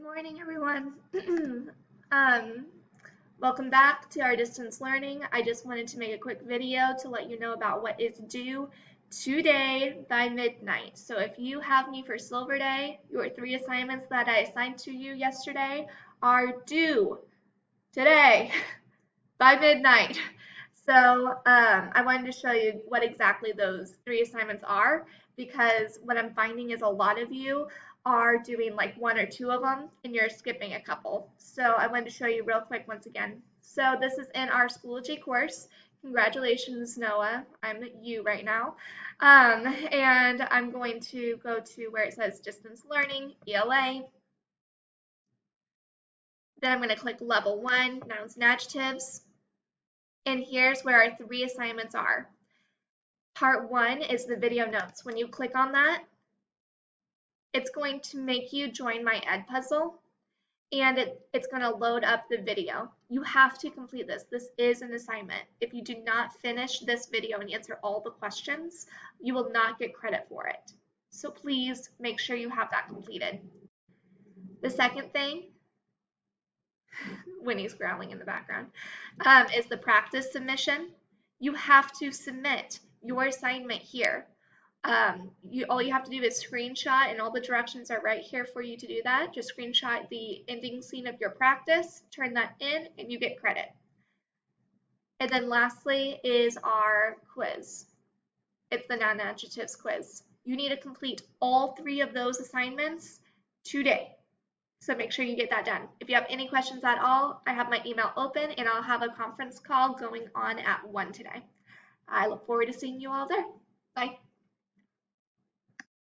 morning, everyone. um, Welcome back to our distance learning. I just wanted to make a quick video to let you know about what is due today by midnight. So if you have me for Silver Day, your 3 assignments that I assigned to you yesterday are due today by midnight. So I wanted to show you what exactly those 3 assignments are, because what I'm finding is a lot of you are doing like 1 or 2 of them and you're skipping a couple. So I wanted to show you real quick once again. So this is in our Schoology course. Congratulations, Noah. I'm you right now. And I'm going to go to where it says Distance Learning, ELA. Then I'm going to click Level 1, Nouns and Adjectives. And here's where our 3 assignments are. Part 1 is the video notes. When you click on that, it's going to make you join my Edpuzzle, and it's going to load up the video. You have to complete this. This is an assignment. If you do not finish this video and answer all the questions, you will not get credit for it. So please make sure you have that completed. The second thing, Winnie's growling in the background, is the practice submission. You have to submit your assignment here. All you have to do is screenshot, and all the directions are right here for you to do that. Just screenshot the ending scene of your practice, turn that in, and you get credit. And then lastly is our quiz. It's the noun adjectives quiz. You need to complete all 3 of those assignments today. So make sure you get that done. If you have any questions at all, I have my email open and I'll have a conference call going on at 1 today. I look forward to seeing you all there. Bye.